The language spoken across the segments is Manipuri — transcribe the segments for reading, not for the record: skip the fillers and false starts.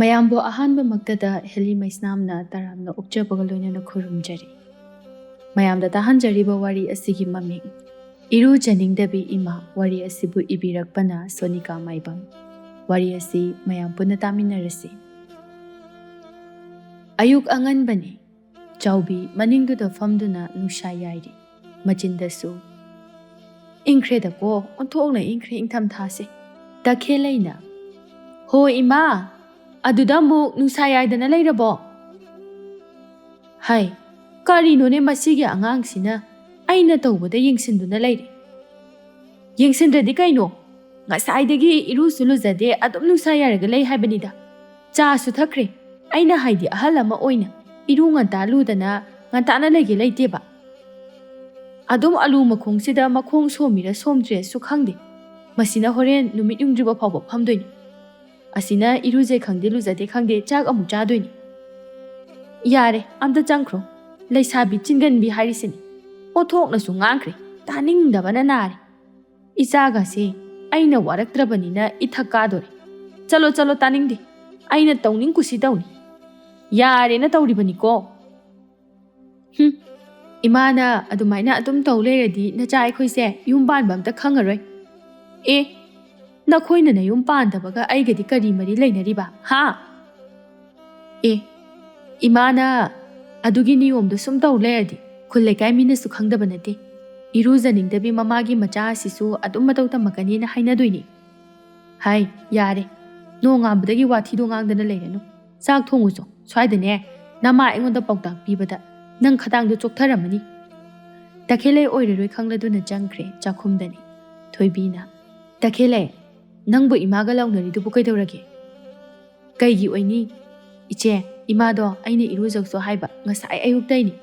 ꯃꯌꯥꯝꯕꯨ ꯑꯍꯥꯟꯕꯃꯛꯇꯗ ꯍꯦꯂꯤ ꯃꯩꯁꯅꯥꯝꯅ ꯇꯔꯥꯝꯅ ꯑꯣꯛꯆꯕꯒ ꯂꯣꯏꯅꯅ ꯈꯨꯔꯨꯝꯖꯔꯤ꯫ ꯃꯌꯥꯝꯗ ꯇꯥꯍꯟꯖꯔꯤꯕ ꯋꯥꯔꯤ ꯑꯁꯤꯒꯤ ꯃꯃꯤꯡ ꯏꯔꯨꯖꯅꯤꯡꯗꯕꯤ ꯏꯃꯥ ꯋꯥꯔꯤ ꯑꯁꯤꯕꯨ ꯏꯕꯤꯔꯛꯄꯅ ꯁꯣꯅꯤꯀꯥ ꯃꯥꯏꯕꯝ꯫ ꯋꯥꯔꯤ ꯑꯁꯤ ꯃꯌꯥꯝ ꯄꯨꯟꯅ ꯇꯥꯃꯤꯟꯅꯔꯁꯤ꯫ ꯑꯌꯨꯛ ꯑꯉꯟꯕꯅꯤ꯫ ꯆꯥꯎꯕꯤ ꯃꯅꯤꯡꯗꯨꯗ ꯐꯝꯗꯨꯅ ꯅꯨꯡꯁꯥ ꯌꯥꯏꯔꯤ꯫ ꯃꯆꯤꯟꯗꯁꯨ ꯏꯪꯈ꯭ꯔꯦꯗꯀꯣ ꯑꯣꯟꯊꯣꯛꯅ ꯏꯪꯈ꯭ꯔꯦ ꯏꯪꯊꯝꯊꯥꯁꯦ꯫ ꯇꯈꯦꯜꯂꯩꯅ ꯍꯣ ꯏꯃꯥ ꯑꯗꯨꯗ ꯑꯃꯨꯛ ꯅꯨꯡꯁꯥ ꯌꯥꯏꯗꯅ ꯂꯩꯔꯕꯣ? ꯍꯥꯏ ꯀꯔꯤꯅꯣꯅꯦ ꯃꯁꯤꯒꯤ ꯑꯉꯥꯡꯁꯤꯅ ꯑꯩꯅ ꯇꯧꯕꯗ ꯌꯦꯡꯁꯤꯟꯗꯨꯅ ꯂꯩꯔꯦ꯫ ꯌꯦꯡꯁꯤꯟꯗ꯭ꯔꯗꯤ ꯀꯩꯅꯣ? ꯉꯁꯥꯏꯗꯒꯤ ꯏꯔꯨꯁꯨ ꯂꯨꯖꯗꯦ ꯑꯗꯨꯝ ꯅꯨꯡꯁꯥ ꯌꯥꯏꯔꯒ ꯂꯩ ꯍꯥꯏꯕꯅꯤꯗ꯫ ꯆꯥꯁꯨ ꯊꯛꯈ꯭ꯔꯦ꯫ ꯑꯩꯅ ꯍꯥꯏꯗꯤ ꯑꯍꯜ ꯑꯃ ꯑꯣꯏꯅ 이루 ꯉꯟꯇꯥ ꯂꯨꯗꯅ ꯉꯟꯇꯥꯅ ꯂꯩꯒꯦ ꯂꯩꯇꯦꯕ꯫ ꯑꯗꯨꯝ ꯑꯂꯨ ꯃꯈꯣꯡꯁꯤꯗ ꯃꯈꯣꯡ ꯁꯣꯝꯃꯤꯔ ꯁꯣꯝꯗ꯭ꯔꯦꯁꯨ ꯈꯪꯗꯦ꯫ ꯃꯁꯤꯅ ꯍꯣꯔꯦꯟ ꯅꯨꯃꯤꯠ ꯌꯨꯡꯗ꯭ꯔꯤꯕ ꯐꯥꯎꯕ ꯐꯝꯗꯣꯏꯅꯤ꯫ ꯑꯁꯤꯅ 이루ꯖꯦ ꯈꯪꯗꯦ ꯂꯨꯖꯗꯦ ꯈꯪꯗꯦ ꯆꯥꯛ ꯑꯃꯨꯛ ꯆꯥꯗꯣꯏꯅꯤ꯫ ꯌꯥꯔꯦ ꯑꯝꯇ ꯆꯪꯈ꯭ꯔꯣ꯫ ꯂꯩꯁꯥꯕꯤ ꯆꯤꯟꯒꯟꯕꯤ ꯍꯥꯏꯔꯤꯁꯤꯅꯤ꯫ ꯑꯣꯟꯊꯣꯛꯅꯁꯨ ꯉꯥꯡꯈ꯭ꯔꯦ꯫ ꯇꯥꯅꯤꯡꯗꯕꯅ ꯅꯥꯔꯦ꯫ 이ꯆꯥꯒꯁꯦ ꯑꯩꯅ ꯋꯥꯔꯛꯇ꯭ꯔꯕꯅꯤꯅ ꯏꯊꯛ ꯀꯥꯗꯣꯔꯦ꯫ ꯆꯠꯂꯣ ꯆꯠꯂꯣ ꯇꯥꯅꯤꯡꯗꯦ꯫ ꯑꯩꯅ ꯇꯧꯅꯤꯡ ꯀꯨꯁꯤ ꯇꯧꯅꯤ꯫ ꯌꯥꯔꯦꯅ ꯇꯧꯔꯤꯕꯅꯤꯀꯣ꯫ ꯏꯃꯥꯅ ꯑꯗꯨꯃꯥꯏꯅ ꯑꯗꯨꯝ ꯇꯧ ꯂꯩꯔꯗꯤ ꯅꯆꯥ ꯑꯩꯈꯣꯏꯁꯦ ꯌꯨꯝ ꯄꯥꯟꯕ ꯑꯝꯇ ꯈꯪꯉꯔꯣꯏ꯫ ꯅꯈꯣꯏꯅ ꯅꯌꯨꯝ ꯄꯥꯟꯗꯕꯒ ꯑꯩꯒꯗꯤ ꯀꯔꯤ ꯃꯔꯤ ꯂꯩꯅꯔꯤꯕ ꯍꯥ? ꯏꯃꯥꯅ ꯑꯗꯨꯒꯤ ꯅꯤꯌꯣꯝꯗꯣ ꯁꯨꯝ ꯇꯧ ꯂꯩꯔꯗꯤ ꯈꯨꯜ ꯂꯩꯀꯥꯏ ꯃꯤꯅꯁꯨ ꯈꯪꯗꯕ ꯅꯠꯇꯦ꯫ 이루ꯖꯅꯤꯡꯗꯕꯤ ꯃꯃꯥꯒꯤ ꯃꯆꯥ ꯑꯁꯤꯁꯨ ꯑꯗꯨꯝ ꯃꯇꯧ ꯇꯝꯃꯛꯀꯅꯤꯅ ꯍꯥꯏꯅꯗꯣꯏꯅꯤ꯫ ꯍꯥꯏ ꯌꯥꯔꯦ ꯅꯣꯡꯉꯥꯟꯕꯗꯒꯤ ꯋꯥꯊꯤꯗꯣ ꯉꯥꯡꯗꯅ ꯂꯩꯔꯅꯨ꯫ ꯆꯥꯛ ꯊꯣꯡꯉꯨꯆꯣ ꯁ꯭ꯋꯥꯏꯗꯅꯦ ꯅꯃꯥ ꯑꯩꯉꯣꯟꯗ ꯄꯥꯎꯇꯥꯛ ꯄꯤꯕꯗ ꯅꯪ ꯈꯗꯥꯡꯗꯣ ꯆꯣꯛꯊꯔꯝꯃꯅꯤ꯫ ꯇꯈꯦꯜꯂꯩ ꯑꯣꯏꯔꯔꯣꯏ ꯈꯪꯂꯗꯨꯅ ꯆꯪꯈ꯭ꯔꯦ ꯆꯥꯛꯈꯨꯝꯗꯅꯤ꯫ ꯊꯣꯏꯕꯤꯅ ꯇꯈꯦꯜꯂꯩ ꯅꯪꯕꯨ ꯏꯃꯥꯒ ꯂꯥꯎꯅꯔꯤꯗꯨꯕꯨ ꯀꯩꯗꯧꯔꯒꯦ? ꯀꯩꯒꯤ ꯑꯣꯏꯅꯤ? ꯏꯆꯦ ꯏꯃꯥꯗꯣ ꯑꯩꯅ 이루ꯖꯧꯁꯣ ꯍꯥꯏꯕ ꯉꯁꯥꯏ ꯑꯌꯨꯛꯇꯩꯅꯤ꯫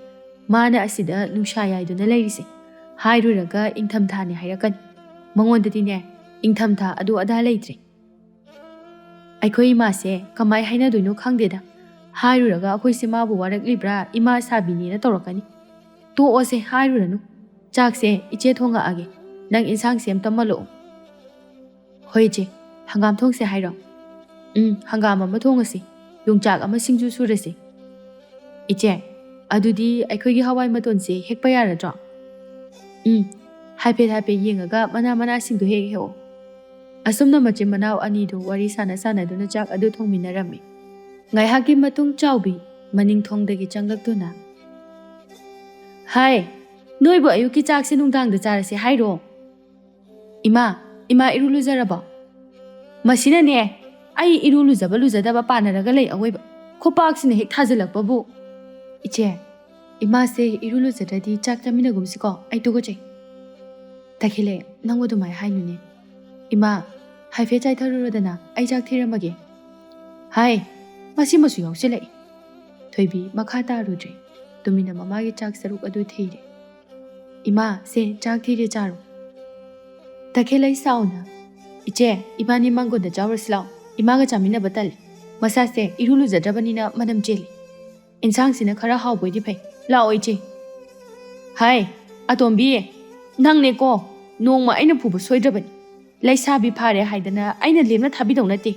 ꯃꯥꯅ ꯑꯁꯤꯗ ꯅꯨꯡꯁꯥ ꯌꯥꯏꯗꯨꯅ ꯂꯩꯔꯤꯁꯦ꯫ ꯍꯥꯏꯔꯨꯔꯒ ꯏꯪꯊꯝꯊꯥꯅꯦ ꯍꯥꯏꯔꯛꯀꯅꯤ꯫ ꯃꯉꯣꯟꯗꯗꯤꯅꯦ ꯏꯪꯊꯝꯊꯥ ꯑꯗꯨ ꯑꯗꯥ ꯂꯩꯇ꯭ꯔꯦ꯫ ꯑꯩꯈꯣꯏ ꯏꯃꯥꯁꯦ ꯀꯃꯥꯏ ꯍꯥꯏꯅꯗꯣꯏꯅꯣ ꯈꯪꯗꯦꯗ꯫ ꯍꯥꯏꯔꯨꯔꯒ ꯑꯩꯈꯣꯏꯁꯦ ꯃꯥꯕꯨ ꯋꯥꯔꯛꯂꯤꯕ꯭ꯔꯥ ꯏꯃꯥ ꯁꯥꯕꯤꯅꯦꯅ ꯇꯧꯔꯛꯀꯅꯤ꯫ ꯇꯣꯛꯑꯣꯁꯦ ꯍꯥꯏꯔꯨꯔꯅꯨ꯫ ꯆꯥꯛꯁꯦ ꯏꯆꯦ ꯊꯣꯡꯉꯛꯑꯒꯦ꯫ ꯅꯪ ꯏꯟꯁꯥꯡꯁꯦ ꯑꯝꯇ ꯃꯜꯂꯛꯑꯣ꯫ ꯍꯣꯏ ꯏꯆꯦ ꯍꯪꯒꯥꯝ ꯊꯣꯡꯁꯦ ꯍꯥꯏꯔꯣ? ꯍꯪꯒꯥꯝ ꯑꯃ ꯊꯣꯡꯉꯁꯤ꯫ ꯌꯣꯡꯆꯥꯛ ꯑꯃ ꯁꯤꯡꯖꯨ ꯁꯨꯔꯁꯤ꯫ ꯏꯆꯦ ꯑꯗꯨꯗꯤ ꯑꯩꯈꯣꯏꯒꯤ ꯍꯋꯥꯏ ꯃꯇꯣꯟꯁꯦ ꯍꯦꯛꯄ ꯌꯥꯔꯗ꯭ꯔꯣ? ꯍꯥꯏꯐꯦꯠ ꯍꯥꯏꯐꯦꯠ ꯌꯦꯡꯉꯒ ꯃꯅꯥ ꯃꯅꯥꯁꯤꯡꯗꯣ ꯍꯦꯛꯑꯣ꯫ ꯑꯁꯨꯝꯅ ꯃꯆꯤꯟ ꯃꯅꯥꯎ ꯑꯅꯤꯗꯨ ꯋꯥꯔꯤ ꯁꯥꯟꯅꯗꯨꯅ ꯆꯥꯛ ꯑꯗꯨ ꯊꯣꯡꯃꯤꯟꯅꯔꯝꯃꯤ꯫ ꯉꯥꯏꯍꯥꯛꯀꯤ ꯃꯇꯨꯡ ꯆꯥꯎꯕꯤ ꯃꯅꯤꯡꯊꯣꯡꯗꯒꯤ ꯆꯪꯂꯛꯇꯨꯅ ꯍꯥꯏ ꯅꯣꯏꯕꯨ ꯑꯌꯨꯛꯀꯤ ꯆꯥꯛꯁꯦ ꯅꯨꯡꯗꯥꯡꯗ ꯆꯥꯔꯁꯦ ꯍꯥꯏꯔꯣ? ꯏꯃꯥ ꯏꯔꯨ ꯂꯨꯖꯔꯕꯣ? ꯃꯁꯤꯅꯅꯦ ꯑꯩ ꯏꯔꯨ ꯂꯨꯖꯕ ꯂꯨꯖꯗꯕ ꯄꯥꯅꯔꯒ ꯂꯩ ꯑꯋꯣꯏꯕ꯫ ꯈꯨꯄꯥꯛꯁꯤꯅ ꯍꯦꯛ ꯊꯥꯖꯤꯜꯂꯛꯄꯕꯨ꯫ ꯏꯆꯦ ꯏꯃꯥꯁꯦ ꯏꯔꯨ ꯂꯨꯖꯗ꯭ꯔꯗꯤ ꯆꯥꯛ ꯆꯥꯃꯤꯟꯅꯒꯨꯝꯁꯤꯀꯣ ꯑꯩ ꯇꯨꯀꯠꯆꯩ꯫ ꯇꯈꯦꯜꯂꯩ ꯅꯪꯕꯨ ꯑꯗꯨꯃꯥꯏ ꯍꯥꯏꯅꯨꯅꯦ꯫ ꯏꯃꯥ ꯍꯥꯏꯐꯦꯠ ꯆꯥꯏꯊꯔꯨꯔꯣꯗꯅ ꯑꯩ ꯆꯥꯛ ꯊꯤꯔꯝꯃꯒꯦ꯫ ꯍꯥꯏ ꯃꯁꯤꯃꯁꯨ ꯌꯥꯎꯁꯤꯜꯂꯛꯏ꯫ ꯊꯣꯏꯕꯤ ꯃꯈꯥ ꯇꯥꯔꯨꯗ꯭ꯔꯦ꯫ ꯇꯨꯃꯤꯟꯅ ꯃꯃꯥꯒꯤ ꯆꯥꯛ ꯁꯔꯨꯛ ꯑꯗꯨ ꯊꯤꯔꯦ꯫ ꯏꯃꯥ ꯁꯦ ꯆꯥꯛ ꯊꯤꯔꯦ ꯆꯥꯔꯣ꯫ ꯇꯈꯦꯜꯂꯩ ꯁꯥꯎꯅ ꯏꯆꯦ ꯏꯕꯥꯅꯤ ꯃꯥꯡꯒꯣꯟꯗ ꯆꯥꯎꯔꯁꯤ ꯂꯥꯎ꯫ ꯏꯃꯥꯒ ꯆꯥꯃꯤꯟꯅꯕ ꯇꯜꯂꯤ꯫ ꯃꯁꯥꯁꯦ ꯏꯔꯨ ꯂꯨꯖꯗ꯭ꯔꯕꯅꯤꯅ ꯃꯅꯝ ꯆꯦꯜꯂꯤ꯫ ꯏꯟꯁꯥꯡꯁꯤꯅ ꯈꯔ ꯍꯥꯎꯕꯣꯏꯗꯤ ꯐꯩ꯫ ꯂꯥꯛꯑꯣ ꯏꯆꯦ꯫ ꯍꯥꯏ ꯑꯇꯣꯝꯕꯤ ꯅꯪꯅꯦꯀꯣ ꯅꯣꯡꯃ ꯑꯩꯅ ꯐꯨꯕ ꯁꯣꯏꯗ꯭ꯔꯕꯅꯤ꯫ ꯂꯩꯁꯥꯕꯤ ꯐꯥꯔꯦ ꯍꯥꯏꯗꯅ ꯑꯩꯅ ꯂꯦꯝꯅ ꯊꯥꯕꯤꯗꯧ ꯅꯠꯇꯦ꯫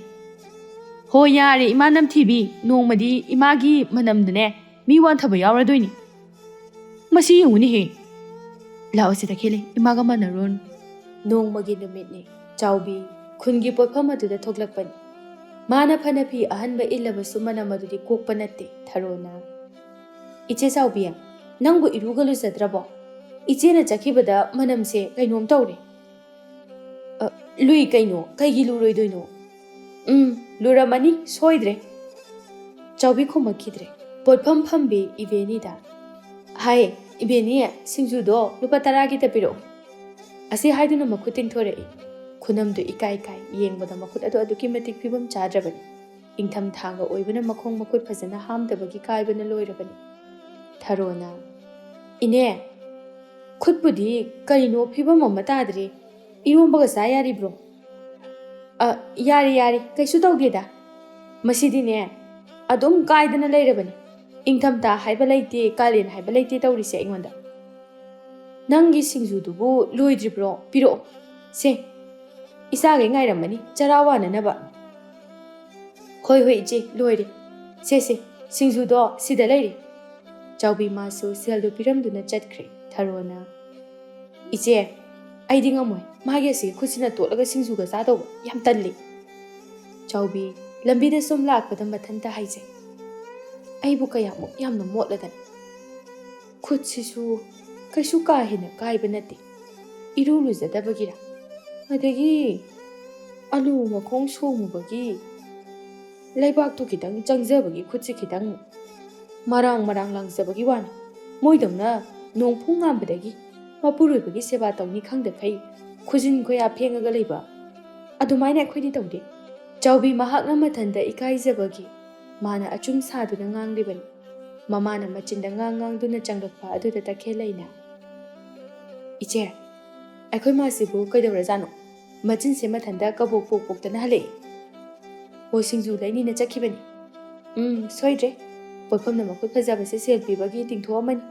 ꯍꯣꯏ ꯌꯥꯔꯦ ꯏꯃꯥ ꯅꯝꯊꯤꯕꯤ ꯅꯣꯡꯃꯗꯤ ꯏꯃꯥꯒꯤ ꯃꯅꯝꯗꯅꯦ ꯃꯤ ꯋꯥꯟꯊꯕ ꯌꯥꯎꯔꯗꯣꯏꯅꯤ꯫ ꯃꯁꯤ ꯌꯦꯡꯉꯨꯅꯦꯍꯦ꯫ ꯂꯥꯛꯑꯣꯁꯤ ꯇꯈꯦꯜꯂꯩ ꯏꯃꯥꯒ ꯃꯥꯟꯅꯔꯨꯔꯅꯨ꯫ ꯅꯣꯡꯃꯒꯤ ꯅꯨꯃꯤꯠꯅꯤ꯫ ꯆꯥꯎꯕꯤ ꯈꯨꯟꯒꯤ ꯄꯣꯠꯐꯝ ꯑꯗꯨꯗ ꯊꯣꯛꯂꯛꯄꯅꯤ꯫ ꯃꯥꯅ ꯐꯅ ꯐꯤ ꯑꯍꯟꯕ ꯏꯜꯂꯕꯁꯨ ꯃꯅꯝ ꯑꯗꯨꯗꯤ ꯀꯣꯛꯄ ꯅꯠꯇꯦ꯫ ꯊꯔꯣꯅ ꯏꯆꯦ ꯆꯥꯎꯕꯤ ꯅꯪꯕꯨ ꯏꯔꯨꯒ ꯂꯨꯖꯗ꯭ꯔꯕꯣ? ꯏꯆꯦꯅ ꯆꯠꯈꯤꯕꯗ ꯃꯅꯝꯁꯦ ꯀꯩꯅꯣꯝ ꯇꯧꯔꯦ꯫ ꯂꯨꯏ ꯀꯩꯅꯣ ꯀꯩꯒꯤ ꯂꯨꯔꯣꯏꯗꯣꯏꯅꯣ? ꯂꯨꯔꯝꯃꯅꯤ ꯁꯣꯏꯗ꯭ꯔꯦ꯫ ꯆꯥꯎꯕꯤ ꯈꯨꯝꯃꯛꯈꯤꯗ꯭ꯔꯦ꯫ ꯄꯣꯠꯐꯝ ꯐꯝꯕꯤ ꯏꯕꯦꯅꯤꯗ ꯍꯥꯏ ꯏꯕꯦꯅꯤ ꯁꯤꯡꯖꯨꯗꯣ ꯂꯨꯄꯥ 10ꯒꯤꯇ ꯄꯤꯔꯛꯑꯣ꯫ ꯑꯁꯤ ꯍꯥꯏꯗꯨꯅ ꯃꯈꯨꯠ ꯇꯤꯡꯊꯣꯔꯛꯏ꯫ ꯈꯨꯅꯝꯗꯨ ꯏꯀꯥꯏ ꯌꯦꯡꯕꯗ ꯃꯈꯨꯠ ꯑꯗꯨ ꯑꯗꯨꯛꯀꯤ ꯃꯇꯤꯛ ꯐꯤꯕꯝ ꯆꯥꯗ꯭ꯔꯕꯅꯤ꯫ ꯏꯪꯊꯝꯊꯥꯒ ꯑꯣꯏꯕꯅ ꯃꯈꯣꯡ ꯃꯈꯨꯠ ꯐꯖꯅ ꯍꯥꯝꯗꯕꯒꯤ ꯀꯥꯏꯕꯅ ꯂꯣꯏꯔꯕꯅꯤ꯫ ꯊꯔꯣꯅ ꯏꯅꯦ ꯈꯨꯠꯄꯨꯗꯤ ꯀꯩꯅꯣ ꯐꯤꯕꯝ ꯑꯃ ꯇꯥꯗ꯭ꯔꯤ꯫ ꯏꯔꯣꯝꯕꯒ ꯆꯥ ꯌꯥꯔꯤꯕ꯭ꯔꯣ? ꯌꯥꯔꯤ ꯀꯩꯁꯨ ꯇꯧꯗꯦꯗ꯫ ꯃꯁꯤꯗꯤꯅꯦ ꯑꯗꯨꯝ ꯀꯥꯏꯗꯅ ꯂꯩꯔꯕꯅꯤ꯫ ꯏꯪꯊꯝꯊꯥ ꯍꯥꯏꯕ ꯂꯩꯇꯦ ꯀꯥꯂꯦꯟ ꯍꯥꯏꯕ ꯂꯩꯇꯦ ꯇꯧꯔꯤꯁꯦ ꯑꯩꯉꯣꯟꯗ꯫ ꯅꯪꯒꯤ ꯁꯤꯡꯖꯨꯗꯨꯕꯨ ꯂꯣꯏꯗ꯭ꯔꯤꯕ꯭ꯔꯣ? ꯄꯤꯔꯛꯑꯣ꯫ ꯁꯦ ꯏꯆꯥꯈꯩ ꯉꯥꯏꯔꯝꯃꯅꯤ ꯆꯔꯥ ꯋꯥꯅꯅꯕ꯫ ꯍꯣꯏ ꯍꯣꯏ ꯏꯆꯦ ꯂꯣꯏꯔꯦ ꯁꯦ ꯁꯤꯡꯖꯨꯗꯣ ꯁꯤꯗ ꯂꯩꯔꯦ ꯆꯥꯎꯕꯤ ꯃꯥꯁꯨ ꯁꯦꯜꯗꯨ ꯄꯤꯔꯝꯗꯨꯅ ꯆꯠꯈ꯭ꯔꯦ ꯊꯔꯣꯅ ꯏꯆꯦ ꯑꯩꯗꯤ ꯉꯝꯃꯣꯏ ꯃꯥꯒꯤ ꯑꯁꯤ ꯈꯨꯠꯁꯤꯅ ꯇꯣꯠꯂꯒ ꯁꯤꯡꯖꯨꯒ ꯆꯥꯗꯧꯕ ꯌꯥꯝ ꯇꯜꯂꯤ ꯆꯥꯎꯕꯤ ꯂꯝꯕꯤꯗ ꯁꯨꯝ ꯂꯥꯛꯄꯗ ꯃꯊꯟꯇ ꯍꯥꯏꯖꯩ ꯑꯩꯕꯨ ꯀꯌꯥꯃꯨꯛ ꯌꯥꯝꯅ ꯃꯣꯠꯂꯗꯅ ꯈꯨꯠꯁꯤꯁꯨ ꯀꯩꯁꯨ ꯀꯥ ꯍꯦꯟꯅ ꯀꯥꯏꯕ ꯅꯠꯇꯦ ꯏꯔꯨ ꯂꯨꯖꯗꯕꯒꯤꯔ ꯑꯗꯒꯤ ꯑꯂꯨ ꯃꯈꯣꯡ ꯁꯣꯡꯉꯨꯕꯒꯤ ꯂꯩꯕꯥꯛꯇꯨ ꯈꯤꯇꯪ ꯆꯪꯖꯕꯒꯤ ꯈꯨꯠꯁꯤ ꯈꯤꯇꯪ ꯃꯔꯥꯡ ꯂꯥꯡꯖꯕꯒꯤ ꯋꯥꯅꯤ ꯃꯣꯏꯗꯧꯅ ꯅꯣꯡꯐꯨ ꯉꯥꯟꯕꯗꯒꯤ ꯃꯄꯨꯔꯣꯏꯕꯒꯤ ꯁꯦꯕꯥ ꯇꯧꯅꯤ ꯈꯪꯗꯈꯩ ꯈꯨꯖꯤꯟ ꯈꯣꯌꯥ ꯐꯦꯡꯉꯒ ꯂꯩꯕ ꯑꯗꯨꯃꯥꯏꯅ ꯑꯩꯈꯣꯏꯗꯤ ꯇꯧꯗꯦ ꯆꯥꯎꯕꯤ ꯃꯍꯥꯛꯅ ꯃꯊꯟꯇ ꯏꯀꯥꯏꯖꯕꯒꯤ ꯃꯥꯅ ꯑꯆꯨꯝ ꯁꯥꯗꯨꯅ ꯉꯥꯡꯂꯤꯕꯅꯤ ꯃꯃꯥꯅ ꯃꯆꯤꯟꯗ ꯉꯥꯡꯗꯨꯅ ꯆꯪꯂꯛꯄ ꯑꯗꯨꯗ ꯇꯈꯦꯜꯂꯩꯅ ꯏꯆꯦ ꯑꯩꯈꯣꯏ ꯃꯥꯁꯤꯕꯨ ꯀꯩꯗꯧꯔꯖꯥꯠꯅꯣ ꯃꯆꯤꯟꯁꯦ ꯃꯊꯟꯇ ꯀꯕꯣꯛ ꯄꯣꯛꯇꯅ ꯍꯜꯂꯛꯏ ꯍꯣ ꯁꯤꯡꯖꯨ ꯂꯩꯅꯤꯅ ꯆꯠꯈꯤꯕꯅꯤ ꯁꯣꯏꯗ꯭ꯔꯦ ꯄꯣꯠꯐꯝꯅ ꯃꯈꯨꯠ ꯐꯖꯕꯁꯦ ꯁꯦꯜ ꯄꯤꯕꯒꯤ ꯇꯤꯡꯊꯣꯛꯑꯝꯃꯅꯤ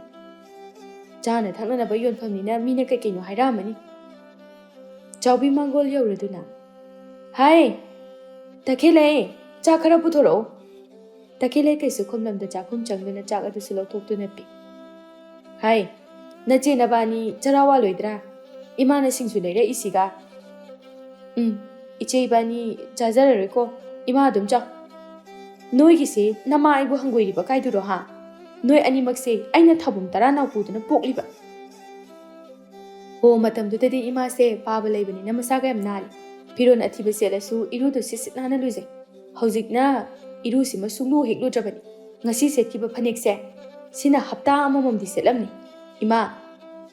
ꯆꯥꯅ ꯊꯛꯅꯅꯕ ꯌꯣꯟꯐꯝꯅꯤꯅ ꯃꯤꯅ ꯀꯩꯀꯩꯅꯣ ꯍꯥꯏꯔꯛꯑꯝꯃꯅꯤ ꯆꯥꯎꯕꯤ ꯃꯥꯡꯒꯣꯜ ꯌꯧꯔꯗꯨꯅ ꯍꯥꯏ ꯇꯈꯦꯜꯂꯩ ꯆꯥꯛ ꯈꯔ ꯄꯨꯊꯣꯔꯛꯑꯣ ꯇꯈꯦꯜꯂꯩ ꯀꯩꯁꯨ ꯈꯨꯝꯂꯝꯗ ꯆꯥꯛꯈꯨꯝ ꯆꯪꯗꯨꯅ ꯆꯥꯛ ꯑꯗꯨꯁꯨ ꯂꯧꯊꯣꯛꯇꯨꯅ ꯄꯤ ꯍꯥꯏ ꯅꯆꯦ ꯅꯕꯥꯅꯤ ꯆꯔꯥ ꯋꯥꯜꯂꯣꯏꯗ꯭ꯔꯥ ꯏꯃꯥꯅ ꯁꯤꯡꯖꯨ ꯂꯩꯔꯛꯏꯁꯤꯒ ꯏꯆꯦ ꯏꯕꯥꯅꯤ ꯆꯥꯖꯔꯔꯣꯏꯀꯣ ꯏꯃꯥ ꯑꯗꯨꯝ ꯆꯥꯎ ꯅꯣꯏꯒꯤꯁꯦ ꯅꯃꯥ ꯑꯩꯕꯨ ꯍꯪꯒꯣꯏꯔꯤꯕ ꯀꯥꯏꯗꯨꯔꯣ ꯍꯥ ꯅꯣꯏ ꯑꯅꯤꯃꯛꯁꯦ ꯑꯩꯅ ꯊꯥꯕꯨꯝ 10 ꯄꯨꯗꯨꯅ ꯄꯣꯛꯂꯤꯕ ꯑꯣ ꯃꯇꯝꯗꯨꯗꯗꯤ ꯏꯃꯥꯁꯦ ꯄꯥꯕ ꯂꯩꯕꯅꯤꯅ ꯃꯁꯥꯒ ꯌꯥꯝ ꯅꯥꯜꯂꯤ ꯐꯤꯔꯣꯟ ꯑꯊꯤꯕ ꯁꯦꯠꯂꯁꯨ ꯏꯔꯨꯗꯣ ꯁꯤꯠ ꯅꯥꯟꯅ ꯂꯨꯖꯩ ꯍꯧꯖꯤꯛꯅ ꯏꯔꯨꯁꯤꯃ ꯁꯨꯡꯂꯨ ꯍꯦꯛ ꯂꯨꯗ꯭ꯔꯕꯅꯤ ꯉꯁꯤ ꯁꯦꯠꯈꯤꯕ ꯐꯅꯦꯛꯁꯦ ꯁꯤꯅ ꯍꯞꯇꯥ ꯑꯃꯃꯝꯗꯤ ꯁꯦꯠꯂꯝꯅꯤ ꯏꯃꯥ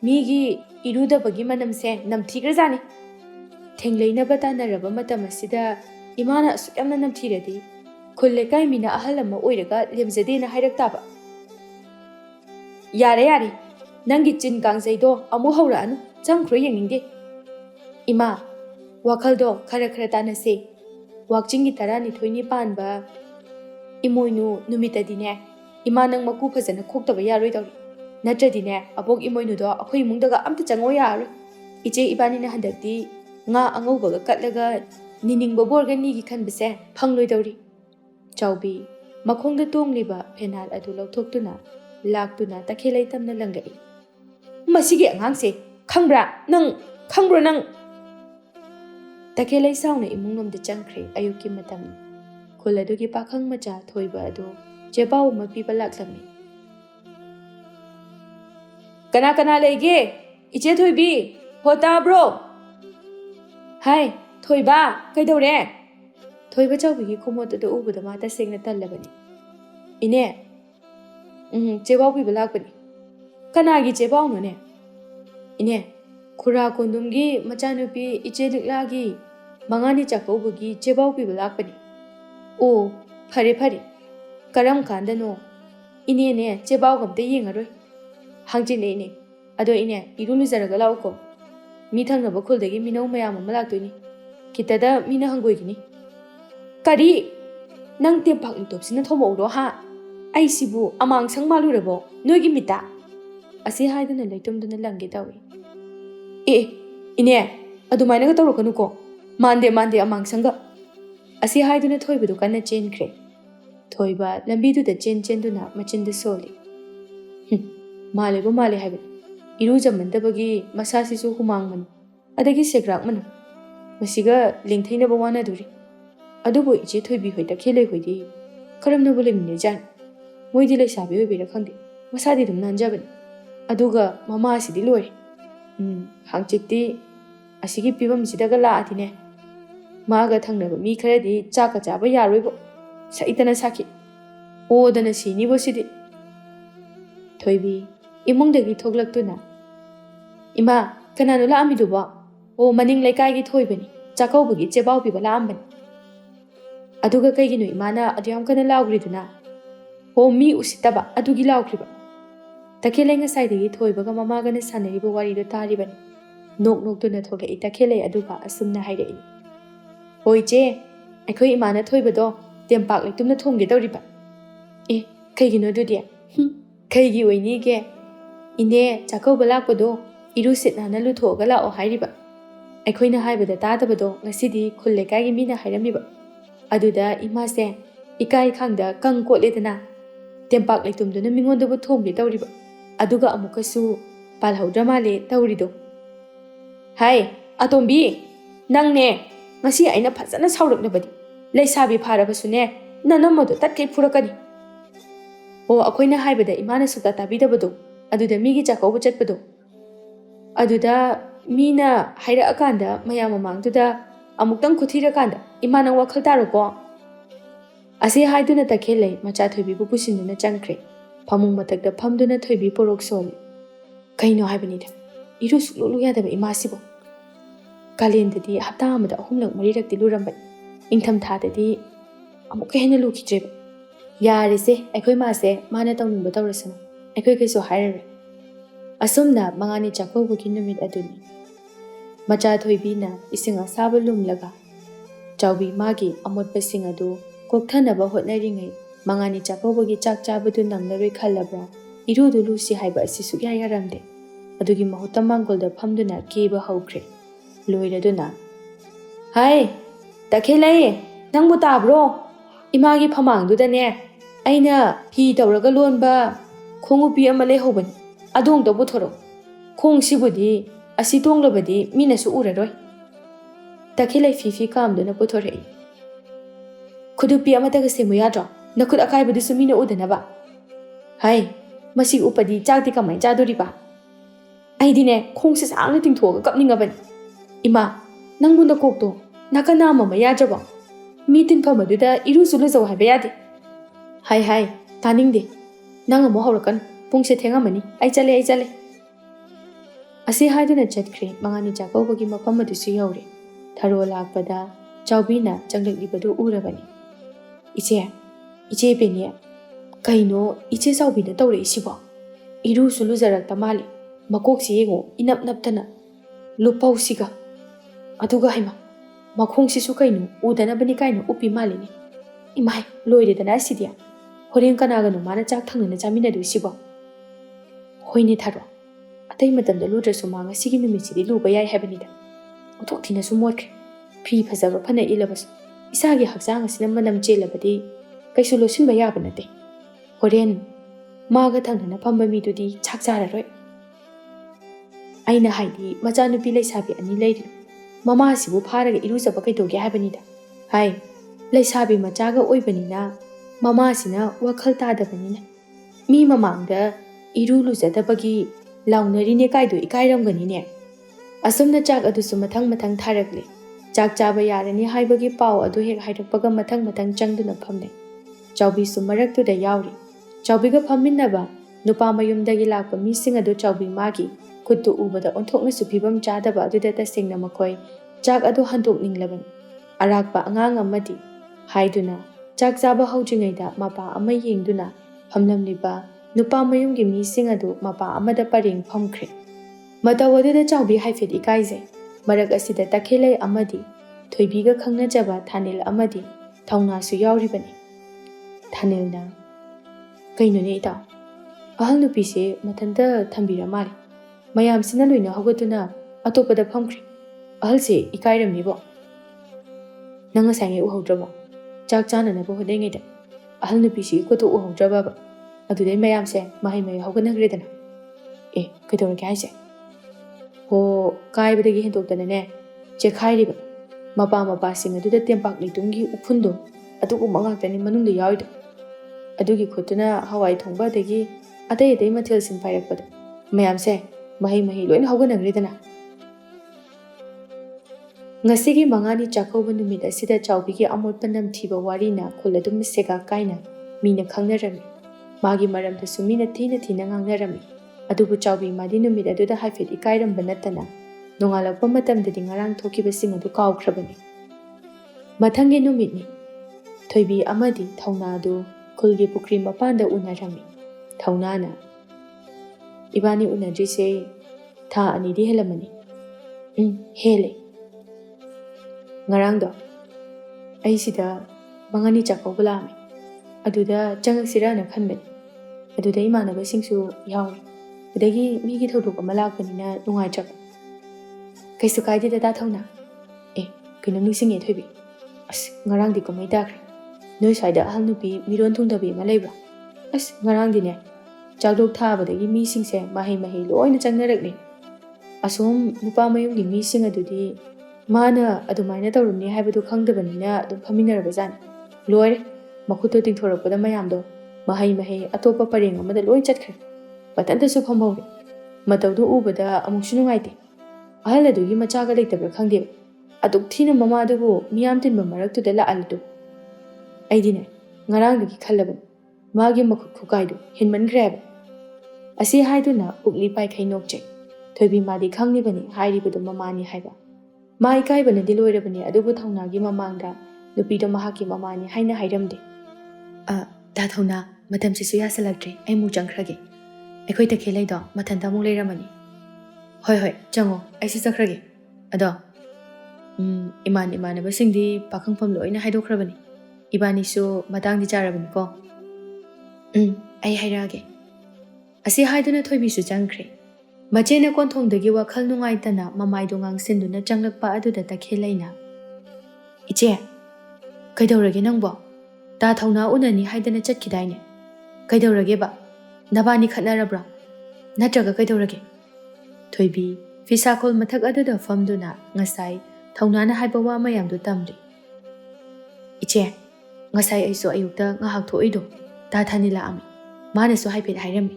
ꯃꯤꯒꯤ ꯏꯔꯨꯗꯕꯒꯤ ꯃꯅꯝꯁꯦ ꯅꯝꯊꯤꯈ꯭ꯔꯖꯥꯠꯅꯤ ꯊꯦꯡꯂꯩꯅꯕ ꯇꯥꯟꯅꯔꯕ ꯃꯇꯝ ꯑꯁꯤꯗ ꯏꯃꯥꯅ ꯑꯁꯨꯛ ꯌꯥꯝꯅ ꯅꯝꯊꯤꯔꯗꯤ ꯈꯨꯜ ꯂꯩꯀꯥꯏ ꯃꯤꯅ ꯑꯍꯜ ꯑꯃ ꯑꯣꯏꯔꯒ ꯂꯦꯝꯖꯗꯦꯅ ꯍꯥꯏꯔꯛ ꯇꯥꯕ ꯌꯥꯔꯦ ꯅꯪꯒꯤ ꯆꯤꯟ ꯀꯥꯡꯖꯩꯗꯣ ꯑꯃꯨꯛ ꯍꯧꯔꯛꯑꯅꯨ ꯆꯪꯈ꯭ꯔꯣ ꯌꯦꯡꯅꯤꯡꯗꯦ ꯏꯃꯥ ꯋꯥꯈꯜꯗꯣ ꯈꯔ ꯇꯥꯟꯅꯁꯦ ꯋꯥꯛꯆꯤꯡꯒꯤ 12 ꯄꯥꯟꯕ ꯏꯃꯣꯏꯅꯨ ꯅꯨꯃꯤꯠꯇꯗꯤꯅꯦ ꯏꯃꯥ ꯅꯪ ꯃꯀꯨ ꯐꯖꯅ ꯈꯣꯛꯇꯕ ꯌꯥꯔꯣꯏꯗꯧꯔꯤ ꯅꯠꯇ꯭ꯔꯗꯤꯅꯦ ꯑꯕꯣꯛ ꯏꯃꯣꯏꯅꯨꯗꯣ ꯑꯩꯈꯣꯏ ꯏꯃꯨꯡꯗꯒ ꯑꯝꯇ ꯆꯪꯉꯣ ꯌꯥꯔꯔꯣꯏ ꯏꯆꯦ ꯏꯕꯥꯅꯤꯅ ꯍꯟꯗꯛꯇꯤ ꯉꯥ ꯑꯉꯧꯕꯒ ꯀꯠꯂꯒ ꯅꯤꯅꯤꯡꯕ ꯕꯣꯔꯒ ꯅꯤꯒꯤ ꯈꯟꯕꯁꯦ ꯐꯪꯂꯣꯏꯗꯧꯔꯤ ꯆꯥꯎꯕꯤ ꯃꯈꯣꯡꯗ ꯇꯣꯡꯂꯤꯕ ꯐꯦꯅꯥꯜ ꯑꯗꯨ ꯂꯧꯊꯣꯛꯇꯨꯅ ꯂꯥꯛꯇꯨꯅ ꯇꯈꯦꯜꯂꯩ ꯇꯝꯅ ꯂꯪꯒꯛꯏ ꯃꯁꯤꯒꯤ ꯑꯉꯥꯡꯁꯦ ꯈꯪꯕ꯭ꯔꯣ ꯅꯪ ꯇꯈꯦꯜꯂꯩ ꯁꯥꯎꯅ ꯏꯃꯨꯡꯂꯣꯝꯗ ꯆꯪꯈ꯭ꯔꯦ ꯑꯌꯨꯛꯀꯤ ꯃꯇꯝꯅꯤ ꯈꯨꯜ ꯑꯗꯨꯒꯤ ꯄꯥꯈꯪ ꯃꯆꯥ ꯊꯣꯏꯕ ꯑꯗꯨ ꯆꯦꯄꯥꯎ ꯑꯃ ꯄꯤꯕ ꯂꯥꯛꯂꯝꯃꯤ ꯀꯅꯥ ꯂꯩꯒꯦ ꯏꯆꯦ ꯊꯣꯏꯕꯤ ꯍꯣ ꯇꯥꯕ꯭ꯔో ꯍꯥꯏ ꯊꯣꯏꯕ ꯀꯩꯗꯧꯔꯦ ꯊꯣꯏꯕ ꯆꯥꯎꯕꯤꯒꯤ ꯈꯣꯡꯃꯣꯠ ꯑꯗꯨ ꯎꯕꯗ ꯃꯥ ꯇꯁꯦꯡꯅ ꯇꯜꯂꯕꯅꯤ ꯏꯅꯦ ꯆꯦꯄꯥꯎ ꯄꯤꯕ ꯂꯥꯛꯄꯅꯤ ꯀꯅꯥꯒꯤ ꯆꯦꯄꯥꯎꯅꯣꯅꯦ ꯏꯅꯦ ꯈꯨꯔꯥ ꯀꯣꯟꯗꯨꯝꯒꯤ ꯃꯆꯥꯅꯨꯄꯤ ꯏꯆꯦ ꯂꯤꯛꯂꯥꯒꯤ 5ꯅꯤ ꯆꯥꯛꯀꯧꯕꯒꯤ ꯆꯦꯄꯥꯎ ꯄꯤꯕ ꯂꯥꯛꯄꯅꯤ ꯑꯣ ꯐꯔꯦ ꯀꯔꯝ ꯀꯥꯟꯗꯅꯣ ꯏꯅꯦꯅꯦ ꯆꯦꯄꯥꯎꯒ ꯑꯝꯇ ꯌꯦꯡꯉꯔꯣꯏ ꯍꯥꯡꯆꯤꯠꯅꯦ ꯏꯅꯦ ꯑꯗꯣ ꯏꯅꯦ ꯏꯔꯨ ꯂꯨꯖꯔꯒ ꯂꯥꯛꯎꯀꯣ ꯃꯤ ꯊꯪꯅꯕ ꯈꯨꯜꯗꯒꯤ ꯃꯤꯅꯧ ꯃꯌꯥꯝ ꯑꯃ ꯂꯥꯛꯇꯣꯏꯅꯤ ꯈꯤꯇꯗ ꯃꯤꯅ ꯍꯪꯒꯣꯏꯒꯅꯤ ꯀꯔꯤ ꯅꯪ ꯇꯦꯝꯄꯥꯛ ꯂꯨꯇꯣꯞꯁꯤꯅ ꯊꯣꯝꯃꯛꯎꯔꯣ ꯍꯥ ꯑꯩꯁꯤꯕꯨ ꯑꯃꯥꯡꯁꯪ ꯃꯥꯜꯂꯨꯔꯕꯣ ꯅꯣꯏꯒꯤ ꯃꯤꯠꯇ ꯑꯁꯤ ꯍꯥꯏꯗꯨꯅ ꯂꯩꯇꯨꯝꯗꯨꯅ ꯂꯪꯒꯦ ꯇꯧꯏ ꯏꯅꯦ ꯑꯗꯨꯃꯥꯏꯅꯒ ꯇꯧꯔꯛꯀꯅꯨꯀꯣ ꯃꯥꯟꯗꯦ ꯑꯃꯥꯡꯁꯪꯒ ꯑꯁꯤ ꯍꯥꯏꯗꯨꯅ ꯊꯣꯏꯕꯗꯨ ꯀꯟꯅ ꯆꯦꯟꯈ꯭ꯔꯦ ꯊꯣꯏꯕ ꯂꯝꯕꯤꯗꯨꯗ ꯆꯦꯟꯗꯨꯅ ꯃꯆꯤꯟꯗ ꯁꯣꯜꯂꯤ ꯃꯥꯜꯂꯦ ꯍꯥꯏꯕꯅꯤ ꯏꯔꯨꯖꯃꯟꯗꯕꯒꯤ ꯃꯁꯥꯁꯤꯁꯨ ꯍꯨꯃꯥꯡ ꯑꯗꯒꯤ ꯁꯦꯒ꯭ꯔꯥꯛ ꯃꯁꯤꯒ ꯂꯦꯡꯊꯩꯅꯕ ꯋꯥꯅꯗꯣꯔꯤ ꯑꯗꯨꯕꯨ ꯏꯆꯦ ꯊꯣꯏꯕꯤ ꯍꯣꯏ ꯇꯈꯦꯜꯂꯩ ꯍꯣꯏꯗꯤ ꯀꯔꯝꯅꯕꯨ ꯂꯩꯃꯤꯟꯅꯩꯖꯥꯠꯅꯣ ꯃꯣꯏꯗꯤ ꯂꯩꯁꯥꯕꯤ ꯑꯣꯏꯕꯩꯔꯥ ꯈꯪꯗꯦ ꯃꯁꯥꯗꯤ ꯑꯗꯨꯝ ꯅꯥꯟꯖꯕꯅꯤ ꯑꯗꯨꯒ ꯃꯃꯥꯁꯤꯗꯤ ꯂꯣꯏꯔꯦ ꯍꯥꯡꯆꯤꯠꯇꯤ ꯑꯁꯤꯒꯤ ꯐꯤꯕꯝꯁꯤꯗꯒ ꯂꯥꯛꯑꯗꯤꯅꯦ ꯃꯥꯒ ꯊꯪꯅꯕ ꯃꯤ ꯈꯔꯗꯤ ꯆꯥꯛꯀ ꯆꯥꯕ ꯌꯥꯔꯣꯏꯕꯣ ꯁꯛꯏꯇꯅ ꯁꯥꯈꯤ ꯑꯣꯗꯅ ꯁꯤꯅꯤꯕꯣ ꯁꯤꯗꯤ ꯊꯣꯏꯕꯤ ꯏꯃꯨꯡꯗꯒꯤ ꯊꯣꯛꯂꯛꯇꯨꯅ ꯏꯃꯥ ꯀꯅꯥꯅꯣ ꯂꯥꯛꯑꯝꯃꯤꯗꯨꯕꯣ ꯑꯣ ꯃꯅꯤꯡ ꯂꯩꯀꯥꯏꯒꯤ ꯊꯣꯏꯕꯅꯤ ꯆꯥꯛꯀꯧꯕꯒꯤ ꯆꯦꯄꯥꯎ ꯄꯤꯕ ꯂꯥꯛꯑꯝꯕꯅꯤ ꯑꯗꯨꯒ ꯀꯩꯒꯤꯅꯣ ꯏꯃꯥꯅ ꯑꯗꯨ ꯌꯥꯝ ꯀꯟꯅ ꯂꯥꯎꯈ꯭ꯔꯤꯗꯨꯅ ꯑꯣ ꯃꯤ ꯎꯁꯤꯠꯇꯕ ꯑꯗꯨꯒꯤ ꯂꯥꯎꯈ꯭ꯔꯤꯕ ꯇꯈꯦꯜꯂꯩ ꯉꯁꯥꯏꯗꯒꯤ ꯊꯣꯏꯕꯒ ꯃꯃꯥꯒꯅ ꯁꯥꯟꯅꯔꯤꯕ ꯋꯥꯔꯤꯗꯣ ꯇꯥꯔꯤꯕꯅꯤ ꯅꯣꯛꯇꯨꯅ ꯊꯣꯛꯂꯛꯏ ꯇꯈꯦꯜꯂꯩ ꯑꯗꯨꯒ ꯑꯁꯨꯝꯅ ꯍꯥꯏꯔꯛꯏ ꯍꯣꯏ ꯏꯆꯦ ꯑꯩꯈꯣꯏ ꯏꯃꯥꯅ ꯊꯣꯏꯕꯗꯣ ꯇꯦꯝꯄꯥꯛ ꯂꯩꯇꯨꯝꯅ ꯊꯣꯡꯒꯦ ꯇꯧꯔꯤꯕ ꯀꯩꯒꯤꯅꯣ ꯑꯗꯨꯗꯤ ꯀꯩꯒꯤ ꯑꯣꯏꯅꯤꯒꯦ ꯏꯅꯦ ꯆꯥꯛꯀꯧꯕ ꯂꯥꯛꯄꯗꯣ ꯏꯔꯨ ꯁꯤꯠ ꯅꯥꯟꯅ ꯂꯨꯊꯣꯛꯑꯒ ꯂꯥꯛꯑꯣ ꯍꯥꯏꯔꯤꯕ ꯑꯩꯈꯣꯏꯅ ꯍꯥꯏꯕꯗ ꯇꯥꯗꯕꯗꯣ ꯉꯁꯤꯗꯤ ꯈꯨꯜ ꯂꯩꯀꯥꯏꯒꯤ ꯃꯤꯅ ꯍꯥꯏꯔꯝꯃꯤꯕ ꯑꯗꯨꯗ ꯏꯃꯥꯁꯦ Ikai khangda kang kotledana tempak leitumduna mingondabu thomge tawriba aduga amukasu palhaudra male tawrido hai atombi nangne ngasi aina phajana sauraknabadi leisabi pharabasune nanamadu tatkai phurakani o akoina haibada imana suta tabidabado aduda migi chakauba chatpado aduda mina haira akanda mayama mangduda amuktang kuthira kanda imana wakhal taroko ase haiduna takhelai macha thoibi bu pusinuna changkre phamung mathakda phamduna thoibi porok soli kaino haibanida iru sulu yadaba imasibo kalendadi hapta amada ahumlak marirakti lurambai ingtham thadadi amuk hena lukhitreba yarise aikoi mase mana tawningba tawrasana aikoi kaiso hairare asumna mangani chakaubugi numit aduni macha thoibina isinga saba lumlaga chawbi magi amotpasing adu kokthanaba hotnaringai mangani chakaubugi chak chabadu namnaroi khalabra irudu lusi haiba asi sugya yaramde adugi mahutta mangolda phamduna keba haukhre loiraduna hai takhelai nangbu tabro imagi phamangdudane aina hi tawraga lonba khongupi ama lehobani adong to buthoro khong sibudi asi tonglabadi minasu uraroi takhelai fifi kamduna puthore khudupi amata ga semu yadro nakhud akai budu sumina udanaba hai masi upadi chakti kamai chadoriba aidine khongse sangna tingthoga kapningabani ima nangbunda kokto nakana mama yajaba mitin phamaduda iru sulu jaw haiba yade hai hai taningde nang amo hawrakan pungse thengamani ai chale ase haiduna chatkre mangani chakaubugi mafam adusu yaure tharo lakpada chawbina changlibadu urabani iche beni kaino iche chawbina tawre isibo iru sulu jarakta mali makoksi yengo inap naptana lupausiga aduga haima makhongsisu kaino udanabani kaino upi malini imai loiredana asidia horen kanagano mana chak thangnana chaminadu isibo hoine tharo atai matamda ludrasu manga sigi numisidi luba yai habanida uthok thina su motkre phi phajaba phana ilabas isagi hakjang asina manam chelabadi kaisu losinba yaba nate horen maga thangnana phamba midudi chak chararoi aina haidi macha nupi leisabi ani leiri mama sibu pharaga irujaba kaitoge habanida hai leisabi machaga oibanina mama sina wakhal tadabanina mi mamangda iru lujadabagi launarine kaido ikairamganine asumna chak adusu mathang tharagli chak chaba yarani haibagi paw adu hek hairakpaga mathang changduna phamne chawbi su maraktu da yauri chawbiga phaminaba nupa mayumdagi lakpa mising adu chawbi magi khuttu ubada onthokna su phibam chadaba aduda tasengna makoi chak adu handok ninglabani arakpa angang amadi haiduna chak chaba haujingaida mapa ama yengduna phamlamliba nupa mayumgi mising adu mapa amada paring phamkhre matawaduda chawbi haifet ikaije marak asida takhelai amadi thoibiga khangnajaba thanil amadi thauna su yauribani thanilna kaino ne ita ahal nupi se mathanta thambira mali mayam sina loina hogatuna atopada phamkhre ahal se ikairamnibo nanga sange uhaudrabo chak chana na bo hodengeda ahal nupi se ko to uhaudraba adudai mayam se mahai mai hoganagredana kaidorake haise ho kaibadagi hendoktana chekhairiba mapa sing aduda tempak litungi uphundo adugu mangaktani manungda yawido adugi khutuna hawai thongba dagi atai mathel sin pairakpada mayam se mahi loina hoganagredana ngasigi mangani chakauba numit asida chawbigi amotpanam thiba warina kholadum sega kaina mina khangnarami magi maramda sumina thina ngangnarami adubu chawbi madi numit aduda haifet ikairamban natana nongalakpa matamdadi ngarang thokibasing adu kawkhrabani mathangi numitni thoibi amadi thauna adu khulgi pukri mapanda unarami thaunana ibani unadrise tha ani di helamani hele ngarangdo aisida mangani chakauba lami aduda changaksirana khanbani aduda imanabasingsu yawi adagi migi thodok ama lakpanina nungaitraba kaisu kaidida da thauna kaino ningsinge thoibi ngarangdi kamai dakre Noi swaida ahal nupi miron thungdabi ma leibra. As ngarangdine chakdok thabadagi mi singse mahi loina changnarakni. Asum nupa mayumgi mi sing adudi mana adumaina tawrumni haibadu khangdabanina adum phaminarabazan. Loire makhuto tingthorakpada mayamdo mahi atopa pareng amada loi chatkre. Patantasu phamhawre. Matawdu ubada amuksu nungaite. Ahal adugi machaga leitabra khangdeba. Aduk thina mama adubu miyam tinba maraktuda la'aladu. Aidine ngarangdagi khalaban. Magi makhut khukaidu hinmangreba. Asi haiduna ukli pai khainokche. Thoibi madi khangnibani hairibadu mamani haiba. Ma ikaibana diloirabani adubu thaunagi mamangda nupido mahaki mamani haina hairamde. Da thauna matam sisu yasalaktre ai mu jangkhrage. Ekhoi takhelaido mathanta mu leiramani. Hoi chango aisi sakhrage. Ado imanaba singdi pakhangpham loina haidokhrabani. Ibani su matangdi charabani ko. Ai hairage. Asi haiduna thoibi su jangkhre. Machena konthongdagi wakhal nungaitana mamaido ngangsinduna changlakpa aduda takhelaina. Iche kaidawrage nangbo da thauna unani haidana chatkidaine. Kaidawrage ba nabani khatnarabra natraga kaidawrage. Thoibi fisakol mathak aduda famduna ngasai thaunana haiba wa mayamdu tamri. Iche ngasai aiso ayukta ngahak thoido da thanila ami. Manasu haipet hairami.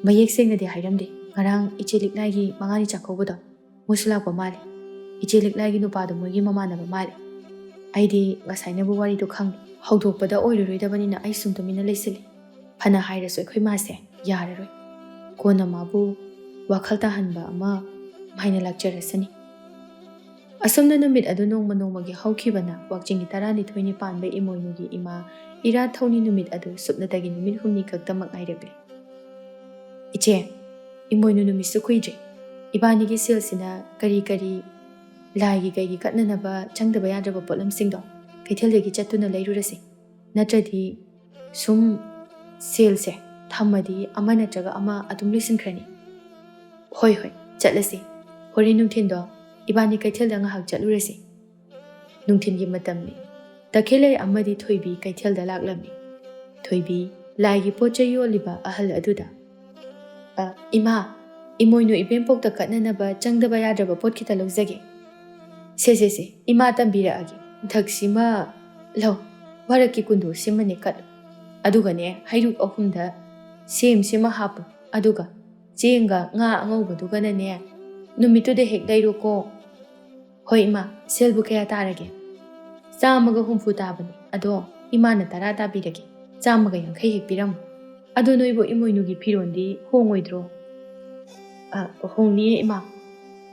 Mayek sengnadi hairamde. Ngarang iche liknagi mangani chakobado musula ko mali. Iche liknagi nupado moigi mamanaba mali. Aidi ngasainabu warido khang hawdokpada oiroidabanina ai sumtumina leisili. Phana hairasu ekhoi mase yararoi. Kona mabu wakhal tahanba ama maina lakjarasani. Asomna numit adu nongmagi hawkhibana wakjingi tarani thoini panba imoinugi ima ira thawni numit adu supnatagi numit humni kaktamak ngairagli. Iche imoinu numisu kuidre. Ibanigi silsina kari laigi gaigi katnanaba changdaba yadraba polam singdo kaithildagi chattuna leirurasi. Natradi sum silse thammadi ama natraga ama adum lisinkrani. Hoi chatlasi. Hori nungthindo ibani kaithilda ngahak chatlurasi. Nungthingi matamni takhelai amadi thoibi kaithilda laklami. Thoibi laigi pocha yoliba ahal aduda. Ima imoinu ibempokta katnanaba changdaba yadraba pot kita lawjage. Se ima tambiraagi. Dhaksima law waraki kundu simane kat. Adugane hairuk ahumda sima hapu. Aduga jenga nga angawbadugana ne numitude hek dairoko. Hoi ima selbu kaya tarage. Chamaga humfu tabani. Ado imana tara tabirage. Chamaga yankai hek piram. Ado noibo imoinugi pirondi hongoidro. Hongni ima.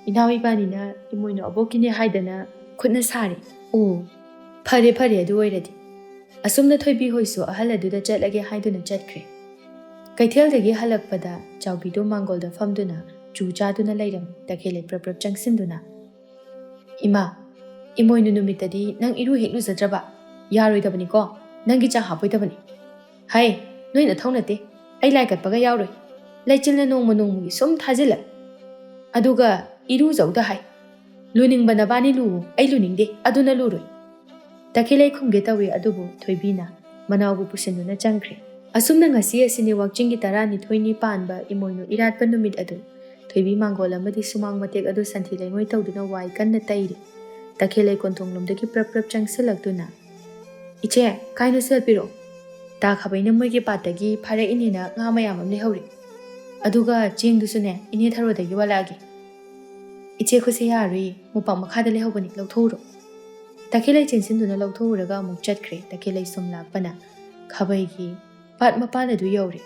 Inawi banina imoinu abokine haidana khutna sari. Phare adu oiradi. Asumna thoibi hoisu ahal aduda chatlage haiduna chatkre. Kaithildagi halakpada chawbido mangolda famduna chu chaduna leiram takhele prap changsinduna. Ima imoinu numitadi nang iru heklu zadraba yaroidabani ko nangi cha hapoidabani. Hai noina thaunate ai laikatpaga yauroi. Laichilna nongmugi sum thajila. Aduga iru zawda hai. Luningbana bani lu ai luningde aduna luroi. Takhelai khumge tawi adubu thoibina manawu pusinduna changkre. Asumna ngasi asini wakjingi tarani thoini panba imoinu iratpa numit adu. Thoibi mangola madi sumang matek adu santhi laingoi tawduna wai kanna tairi. Takhelai kontonglomdagi prap changsilakduna. Iche kaino selpiro. Ta khabaina moigi patagi phare inina nga mayamam lehori. Aduga jingdusune ini tharodagi walagi. Iche khuse yari mupang makhada lehobani lawthoro. Takhelai chinsinduna lawthorega amuk chatkre takhelai somlakpana khabaigi pat mapana du yori.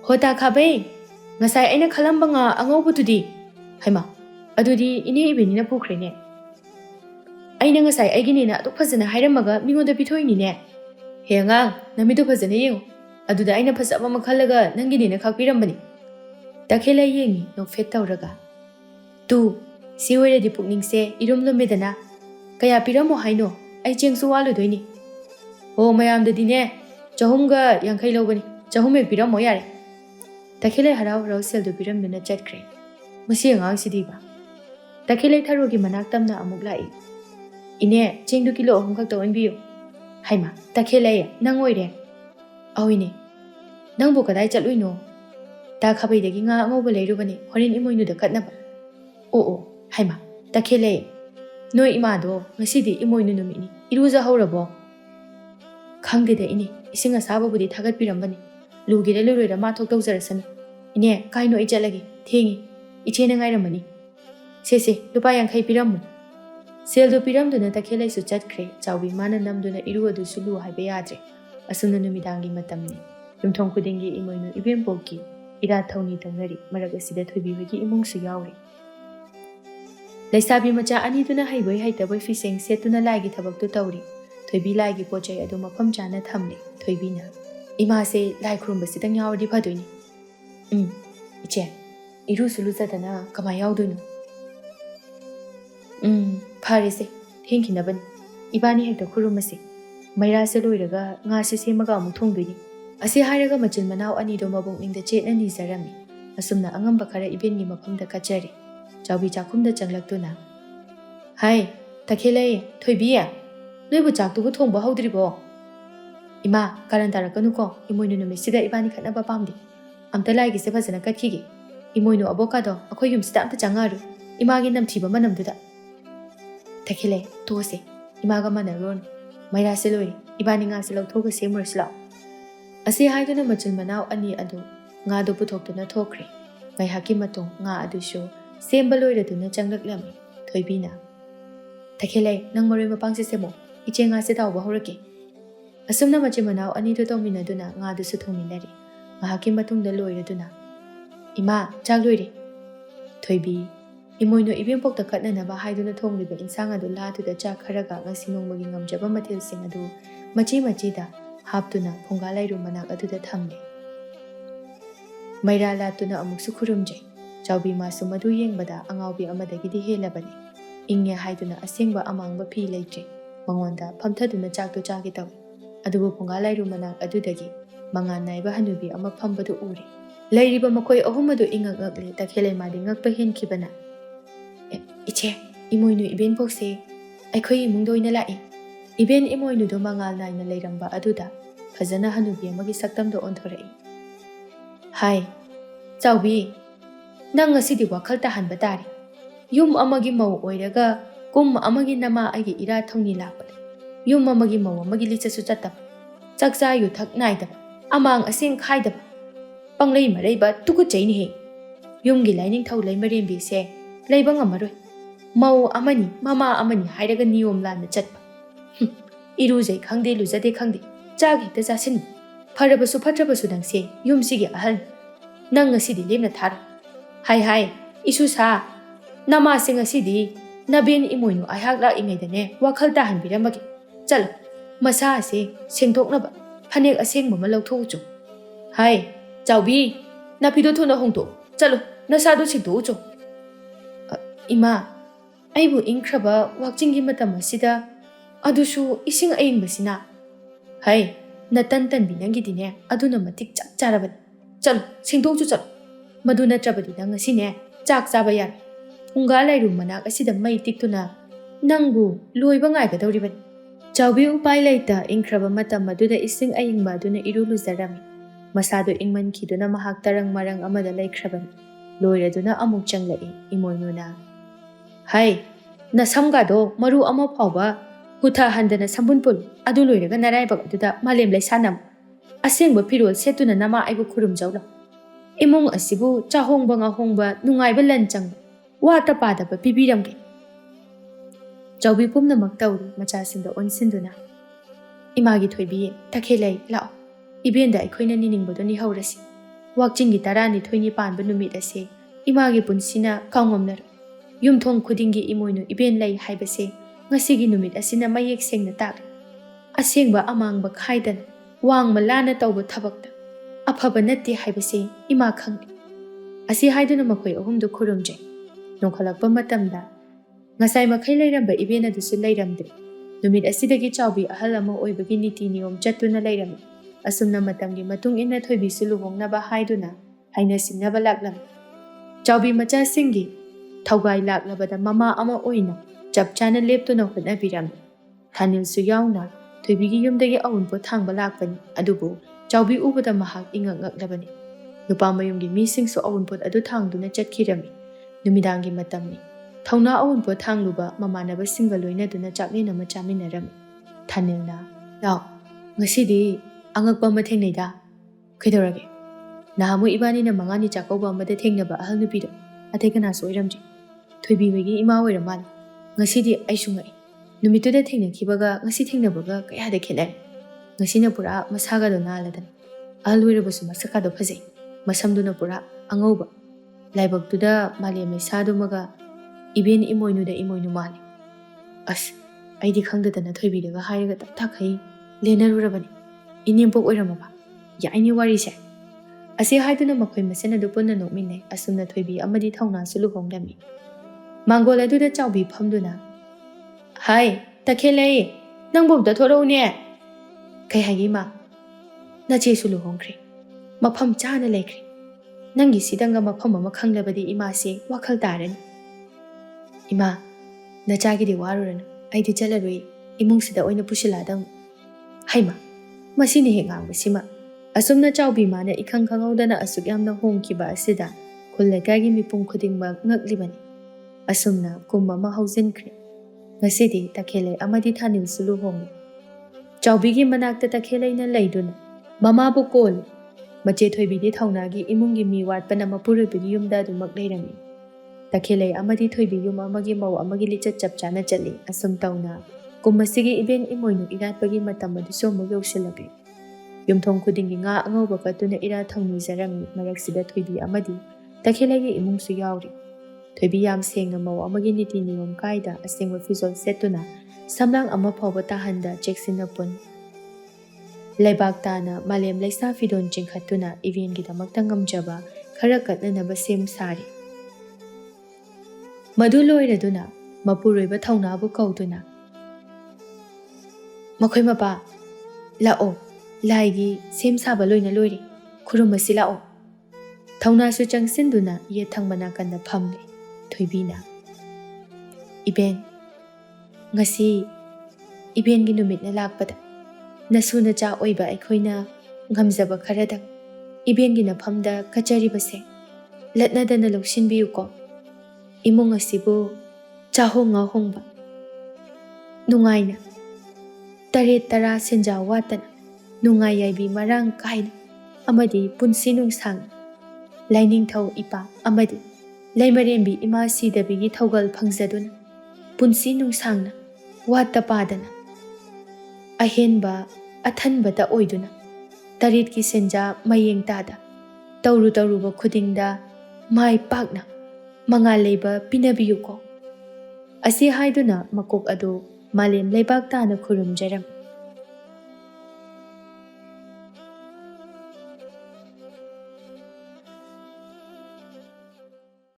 Hota khabai ngasai aina khalamba nga angawbutudi. Haima adudi ini ibinina pukhrene. Aina ngasai aiginina aduk phajana hairamaga mingoda pithoinine. Henga namidu phajana yengo. Aduda aina phasaba makhalaga nanginina khakpirambani. Takhelai yengi nokfet tawraga. Tu si oiradi pukningse irumlo medana kaya piramo haino ai chengsu waludoini. Ho mayamdadine chahumga yankai lawbani chahumek piramo yare. Takhelai harau seldu piramduna chatkre. Masi angangsidiba. Takhelai tharogi manak tamna amuk lai. Ine chengdu kilo ahum khakta onbiyo. Haima, takhele, nang oire. Awine. Nang bu kadai chatluino. Ta khabai dagi nga ngau ba leirubani. Horin imoinu da katnaba. Oo, haima, takhele. Noi ima do, ngasidi imoinu numini. Iruza haurabo. Khangde da ini, ising asaba budi thagat pirambani. Lugire lurira ma thok tawjarasani. Ine, kaino ichalagi, thengi. Iche na ngairamani. Se, lupa yang khai pirammu. Seldo piramduna takhele su chatkre. Chawbi mana namduna iru adu sulu haiba yadre. Asumna numidangi matamni. Yumthong khudingi imoinu ibem poki. Ira thawni tangari. Maraga sida thoibi hogi imong su yauri. Laisabi macha ani tuna haiboi haitaboi fiseng setuna laigi thabak tu tawri. Thoibi laigi pochai adu mafam chana thamne. Thoibi na. Ima se lai khurumba sidang yawardi phadoini. Iche. Iru sulu zadana kama yawdoino. Phare se. Thenki nabani. Ibani hekta khurumase. Maira se loiraga nga se semaga amuk thongdoini. Ase hairaga machil manau ani do mabung ningda chetna ni zarami. Asumna angamba khara ibengi mafamda kachari. Chawbi chakhumda changlaktuna. Hai, takhele, thoibiya. Noibu chaktubu thongba haudribo. Ima, karan tarakanu imoinu numisida ibani khatnaba pamdi. Amta laigi se phajana kathige. Imoinu abokado akhoi yumsida amta changaru. Imagi namthiba manamduda. Takhele, tose. Imaga manaron. Maira se loi, ibani nga se lauthoga semurasla. Ase haiduna machil manau ani adu nga do puthoktuna thokre. Ngai haki matung nga adu sho semba loiraduna changlaklami. Thoibina. Takhele, nang maroi mapang se semo. Iche nga se tawba horake. Asumna machil manau ani do tongminaduna nga adu su thongminari. Nga haki matungda loiraduna. Ima, chak loire. Thoibi. Imoinu ibempokta katnanaba haiduna thongliba insang adu latuda chak kharaga ngasi nongmagi ngamjaba mathilsing adu machi da haptuna phongalairu manak aduda thamne. Maira latuna amuksu khurumjai. Chawbi masu madu yengbada angawbi amadagidi helabani. Ingye haiduna asengba amangba phi leitre. Mangonda phamthaduna chaktu chagi tawi. Adubu phongalairu manak adudagi mangan naiba hanubi ama phambadu uri. Lairiba makoi ahumadu ingak takhele madi ngakpa henkibana. Iche, imoinu iben pokse. Aikhoi imungdo ina lai. Iben imoinu do mangal naina leiramba aduda. Fazana hanubi amagi saktamdo onthorai. Hai, Chawbi. Nang ngasidi wakhal tahanba tari. Yum amagi mau oiraga kum amagi nama agi ira thongni lakpad. Yum amagi mau amagi lichasu chatab. Chakcha yu thak naidab. Amang aseng khaidab. Panglei maraiba tuku chaini he. Yum gi laining thau lai marembi se. Laibang amaroi. Mau amani mama amani hairaga niyom lana chatpa. Irujai khangde lujade khangde. Chag hekta jasin. Pharabasu phatrabasu nangse yum sigi ahal. Nang ngasidi lemna thar. Hai, isu sa. Nama se ngasidi naben imoinu ahak la ingaidane wakhal tahan biramagi. Chalo, masa ase sengthoknaba phanek asengba ma lauthochu. Hai, Chawbi, napido thona hongto. Chalo, nasadu singto. Ima, aibu ingkraba wakjingi matam asida adusu ising ayingbasina. Hai, natan binangi dine aduna matik chak charaban. Chalo, singtokchu chalo. Maduna trabadi nang asine chak chaba yar. Ungalairu manak asida mai tiktuna nangbu loiba ngaigadawriban. Chawbi upai laita ingkraba matam maduda ising ayingba aduna irulu zarami. Masado ingman kiduna mahak tarang marang amada laikraban. Loiraduna amuk changlai imoinuna. Hai, na samgado maru ama phawba hutha handana sambunpul adu loiraga naraibak aduda malem lai sanam. Asengba pirol setuna nama aibu khurum jawla. Imong asibu chahongba ngahongba nungaiba lanchang wata padaba pibiramge. Chawbi pumnamak tawri machasinda onsinduna. Imagi thoibi takhele lao. Ibenda aikhoina niningbado ni haurasi. Wakjingi tarani thoini panba numit ase imagi punsina kaungomnar. Yumthong khudingi imoinu iben lai haibase ngasigi numit asina mayek sengna tak. Asengba amangba khaidan wangma lana tawba thabakta. Aphaba natti haibase ima khangni. Asi haiduna makhoi ahumdu khurumjai. Nongkhalakpa matamda ngasai makhai lairamba ibena dusu lairamdri. Numit asidagi Chawbi ahal ama oibagi niti niyom chattuna lairam. Asumna matamgi matung ina thoibi suluhongnaba haiduna haina singnaba laklam. Chawbi macha singi thaugai laklabada mama ama oina chapchana leptuna hotnabiram. Thanil su yauna ꯊꯣꯏꯕꯤꯒꯤ ꯌꯨꯝꯗꯒꯤ ꯑꯎꯟꯄꯣꯠ ꯊꯥꯡꯕ ꯂꯥꯛꯄꯅꯤ, ꯑꯗꯨꯕꯨ ꯆꯥꯎꯕꯤ ꯎꯕꯗ ꯃꯍꯥꯛ ꯏꯉꯛ ꯉꯛꯂꯕꯅꯤ꯫ ꯅꯨꯄꯥ ꯃꯌꯨꯝꯒꯤ ꯃꯤꯁꯤꯡꯁꯨ ꯑꯎꯟꯄꯣꯠ ꯑꯗꯨ ꯊꯥꯡꯗꯨꯅ ꯆꯠꯈꯤꯔꯝꯃꯤ꯫ ꯅꯨꯃꯤꯗꯥꯡꯒꯤ ꯃꯇꯝꯅꯤ꯫ ꯊꯧꯅꯥ ꯑꯎꯟꯄꯣꯠ ꯊꯥꯡꯂꯨꯕ ꯃꯃꯥꯟꯅꯕꯁꯤꯡꯒ ꯂꯣꯏꯅꯗꯨꯅ ꯆꯥꯛꯂꯦꯟ ꯑꯃ ꯆꯥꯃꯤꯟꯅꯔꯝꯃꯤ꯫ ꯊꯥꯅꯤꯜꯅ, "ꯂꯥꯎ, ꯉꯁꯤꯗꯤ ꯑꯉꯛꯄ ꯑꯃ ꯊꯦꯡꯅꯩꯗ꯫ ꯀꯩꯗꯧꯔꯒꯦ? ꯅꯍꯥꯟꯃꯨꯛ ꯏꯕꯥꯅꯤꯅ ꯃꯉꯥꯅꯤ ꯆꯥꯛꯀꯧꯕ ꯑꯃꯗ ꯊꯦꯡꯅꯕ ꯑꯍꯜ ꯅꯨꯄꯤꯗꯣ ꯑꯇꯩ ꯀꯅꯥꯁꯨ ꯑꯣꯏꯔꯝꯗ꯭ꯔꯤ, ꯊꯣꯏꯕꯤ ꯍꯣꯏꯒꯤ ꯏꯃꯥ ꯑꯣꯏꯔ ꯃꯥꯜꯂꯦ꯫ ꯉꯁꯤꯗꯤ ꯑꯩꯁꯨ ꯉꯛꯏ꯫ ꯅꯨꯃꯤꯠꯇꯨꯗ ꯊꯦꯡꯅꯈꯤꯕꯒ ꯉꯁꯤ ꯊꯦꯡꯅꯕꯒ ꯀꯌꯥꯗ ꯈꯦꯠꯅꯔꯦ꯫ ꯉꯁꯤꯅ ꯄꯨꯔꯥ ꯃꯁꯥꯒꯗꯣ ꯅꯥꯜꯂꯗꯅ, ꯑꯍꯜ ꯑꯣꯏꯔꯕꯁꯨ ꯃꯁꯛꯀꯥꯗꯣ ꯐꯖꯩ, ꯃꯁꯝꯗꯨꯅ ꯄꯨꯔꯥ ꯑꯉꯧꯕ, ꯂꯥꯏꯕꯛꯇꯨꯗ ꯃꯥꯂꯦꯝ ꯂꯩꯁꯥꯗꯨꯃꯒ ꯏꯕꯦꯟ ꯏꯃꯣꯏꯅꯨꯗ ꯏꯃꯣꯏꯅු ꯃꯥꯜꯂꯤ꯫ ꯑꯁ, ꯑꯩꯗꯤ ꯈꯪꯗꯗꯅ ꯊꯣꯏꯕꯤꯗꯒ ꯍꯥꯏꯔꯒ ꯇꯞꯊꯥꯈꯩ ꯂꯦꯟꯅꯔꯨꯔꯕꯅꯤ꯫ ꯏꯅꯦꯝꯄꯣꯛ ꯑꯣꯏꯔꯝꯃꯕ ꯌꯥꯏꯅꯦ ꯋꯥꯔꯤꯁꯦ." ꯑꯁꯤ ꯍꯥꯏꯗꯨꯅ ꯃꯈꯣꯏ ꯃꯁꯦꯟ ꯑꯗꯨ ꯄꯨꯟꯅ ꯅꯣꯛꯃꯤꯟꯅꯩ꯫ ꯑꯁꯨꯝꯅ ꯊꯣꯏꯕꯤ ꯑꯃꯗꯤ ꯊꯧꯅꯥꯁꯨ ꯂꯨꯍꯣꯡꯂꯝꯃꯤ꯫ ꯃꯥꯡꯒꯣꯜ ꯑꯗꯨꯗ ꯆꯥꯎꯕꯤ ꯐꯝꯗꯨꯅ, "ꯍꯥꯏ ꯇꯈꯦꯜꯂꯩ, ꯅꯪꯕꯨ ꯑꯝꯇ ꯊꯣꯔꯛꯎꯅꯦ." "ꯀꯩ ꯍꯥꯏꯒꯦ ꯏꯃꯥ?" "ꯅꯆꯦꯁꯨ ꯂꯨꯍꯣꯡꯈ꯭ꯔꯦ, ꯃꯐꯝ ꯆꯥꯅ ꯂꯩꯈ꯭ꯔꯦ꯫ ꯅꯪꯒꯤ ꯁꯤꯗꯪꯒ ꯃꯐꯝ ꯑꯃ ꯈꯪꯂꯕꯗꯤ ꯏꯃꯥꯁꯦ ꯋꯥꯈꯜ ꯇꯥꯔꯅꯤ." "ꯏꯃꯥ, ꯅꯆꯥꯒꯤꯗꯤ ꯋꯥꯔꯨꯔꯅꯨ, ꯑꯩꯗꯤ ꯆꯠꯂꯔꯣꯏ, ꯏꯃꯨꯡꯁꯤꯗ ꯑꯣꯏꯅ ꯄꯨꯁꯤꯜꯂꯛꯑꯗꯧꯅꯤ." "ꯍꯩꯃ, ꯃꯁꯤꯅ ꯍꯦꯛ ꯉꯥꯡꯕꯁꯤꯃ!" ꯑꯁꯨꯝꯅ ꯆꯥꯎꯕꯤ ꯃꯥꯅ ꯏꯈꯪ ꯈꯪꯍꯧꯗꯅ ꯑꯁꯨꯛ ꯌꯥꯝꯅ ꯍꯣꯡꯈꯤꯕ ꯑꯁꯤꯗ ꯈꯨꯜ ꯂꯩꯀꯥꯏꯒꯤ ꯃꯤꯄꯨꯝ ꯈꯨꯗꯤꯡꯃꯛ ꯉꯛꯂꯤꯕꯅꯤ꯫ ꯑꯁꯨꯝꯅ ꯀꯨꯝ ꯑꯃ ꯍꯧꯖꯤꯟꯈ꯭ꯔꯦ꯫ ꯉꯁꯤꯗꯤ ꯇꯈꯦꯜꯂꯩ ꯑꯃꯗꯤ ꯊꯥꯅꯤꯜꯁꯨ ꯂꯨꯍꯣꯡꯂꯦ꯫ ꯆꯥꯎꯕꯤꯒꯤ ꯃꯅꯥꯛꯇ ꯇꯈꯦꯜꯂꯩꯅ ꯂꯩꯗꯨꯅ ꯃꯃꯥꯕꯨ ꯀꯣꯜꯂꯤ꯫ ꯃꯆꯦ ꯊꯣꯏꯕꯤꯗꯤ ꯊꯧꯅꯥꯒꯤ ꯏꯃꯨꯡꯒꯤ ꯃꯤ ꯋꯥꯠꯄꯅ ꯃꯄꯨꯔꯣꯏꯕꯒꯤ ꯌꯨꯝꯗ ꯑꯗꯨꯃꯛ ꯂꯩꯔꯝꯃꯤ꯫ ꯇꯈꯦꯜꯂꯩ ꯑꯃꯗꯤ ꯊꯣꯏꯕꯤ ꯌꯨꯝ ꯑꯃꯒꯤ ꯃꯧ ꯑꯃꯒꯤ ꯂꯤꯆꯠ ꯆꯞ ꯆꯥꯅ ꯆꯠꯂꯤ꯫ ꯑꯁꯨꯝ ꯇꯧꯅ ꯀꯨꯝ ꯑꯁꯤꯒꯤ ꯏꯕꯦꯟ ꯏꯃꯣꯏꯅꯨ ꯏꯔꯥꯠꯄꯒꯤ ꯃꯇꯝ ꯑꯗꯨꯁꯨ ꯑꯃꯨꯛ ꯌꯧꯁꯤꯜꯂꯛꯂꯤ꯫ ꯌꯨꯝꯊꯣꯡ ꯈꯨꯗꯤꯡꯒꯤ ꯉꯥ ꯑꯉꯧꯕ ꯀꯠꯇꯨꯅ ꯏꯔꯥꯠ ꯊꯧꯅꯤꯖꯔꯝꯃꯤ꯫ ꯃꯔꯛꯁꯤꯗ ꯊꯣꯏꯕꯤ ꯑꯃꯗꯤ ꯇꯈꯦꯜꯂꯩꯒꯤ ꯏꯃꯨꯡꯁꯨ ꯌꯥꯎꯔꯤ꯫ ꯊꯣꯏꯕꯤ ꯌꯥꯝ ꯁꯦꯡꯅ ꯃꯧ ꯑꯃꯒꯤ ꯅꯤꯇꯤ ꯅꯤꯌꯣꯝ ꯀꯥꯏꯗ ꯑꯁꯦꯡꯕ ꯐꯤꯖꯣꯜ ꯁꯦꯠꯇꯨꯅ ꯁꯝꯂꯥꯡ ꯑꯃ ꯐꯥꯎꯕ ꯇꯥꯍꯟꯗ ꯆꯦꯛꯁꯤꯟꯅ ꯄꯨꯟ ꯂꯩꯕꯥꯛ ꯇꯥꯅ ꯃꯥꯂꯦꯝ ꯂꯩꯁꯥ ꯐꯤꯗꯣꯟ ꯆꯤꯡꯈꯠꯇꯨꯅ ꯏꯕꯦꯟꯒꯤꯗꯃꯛꯇ ꯉꯝꯖꯕ ꯈꯔ ꯀꯠꯅꯅꯕ ꯁꯦꯝ ꯁꯥꯔꯤ꯫ ꯃꯗꯨ ꯂꯣꯏꯔꯗꯨꯅ ꯃꯄꯨꯔꯣꯏꯕ ꯊꯧꯅꯥꯕꯨ ꯀꯧꯗꯨꯅ, "ꯃꯈꯣꯏ ꯃꯄꯥ, ꯂꯥꯛꯑꯣ, ꯂꯥꯏꯒꯤ ꯁꯦꯝ ꯁꯥꯕ ꯂꯣꯏꯅ ꯂꯣꯏꯔꯦ, ꯈꯨꯔꯨꯝꯃꯁꯤ ꯂꯥꯛꯑꯣ." ꯊꯧꯅꯥꯁꯨ ꯆꯪꯁꯤꯟꯗꯨꯅ ꯌꯦꯠ ꯊꯪꯕ ꯅꯥꯀꯟꯗ ꯐꯝꯂꯤ꯫ ꯊꯣꯏꯕꯤꯅ, "ꯏꯕꯦꯟ, ꯉꯁꯤ ꯏꯕꯦꯟꯒꯤ ꯅꯨꯃꯤꯠꯅ ꯂꯥꯛꯄꯗ ꯅꯁꯨ ꯅꯆꯥ ꯑꯣꯏꯕ ꯑꯩꯈꯣꯏꯅ ꯉꯝꯖꯕ ꯈꯔꯗꯪ ꯏꯕꯦꯟꯒꯤ ꯅꯐꯝꯗ ꯀꯠꯆꯔꯤꯕꯁꯦ ꯂꯠꯅꯗꯅ ꯂꯧꯁꯤꯟꯕꯤꯌꯨꯀꯣ꯫ ꯏꯃꯨꯡ ꯑꯁꯤꯕꯨ ꯆꯥꯍꯣꯡ ꯉꯥꯍꯣꯡꯕ ꯅꯨꯡꯉꯥꯏꯅ, ꯇꯔꯦꯠ ꯇꯔꯥ ꯁꯦꯟꯖꯥ ꯋꯥꯠꯇꯅ, ꯅꯨꯡꯉꯥꯏ ꯌꯥꯏꯕꯤ ꯃꯔꯥꯡ ꯀꯥꯏꯅ ꯑꯃꯗꯤ ꯄꯨꯟꯁꯤ ꯅꯨꯡꯁꯥꯡꯅ ꯂꯥꯏꯅꯤꯡꯊꯧ ꯏꯄꯥ ꯑꯃꯗꯤ ꯂꯩꯃꯔꯦꯟꯕꯤ ꯏꯃꯥ ꯁꯤꯗꯕꯤꯒꯤ ꯊꯧꯒꯜ ꯐꯪꯖꯗꯨꯅ ꯄꯨꯟꯁꯤ ꯅꯨꯡꯁꯥꯡꯅ ꯋꯥꯠꯇ ꯄꯥꯗꯅ ꯑꯍꯦꯟꯕ ꯑꯊꯟꯕꯇ ꯑꯣꯏꯗꯨꯅ ꯇꯔꯦꯠꯀꯤ ꯁꯦꯟꯖꯥ ꯃꯌꯦꯡ ꯇꯥꯗ ꯇꯧꯔꯨ ꯇꯧꯔꯨꯕ ꯈꯨꯗꯤꯡꯗ ꯃꯥꯏ ꯄꯥꯛꯅ ꯃꯉꯥꯜ ꯂꯩꯕ ꯄꯤꯅꯕꯤꯌꯨꯀꯣ." ꯑꯁꯤ ꯍꯥꯏꯗꯨꯅ ꯃꯀꯣꯛ ꯑꯗꯨ ꯃꯥꯂꯦꯝ ꯂꯩꯕꯥꯛ ꯇꯥꯅ ꯈꯨꯔꯨꯝꯖꯔꯝꯃꯤ꯫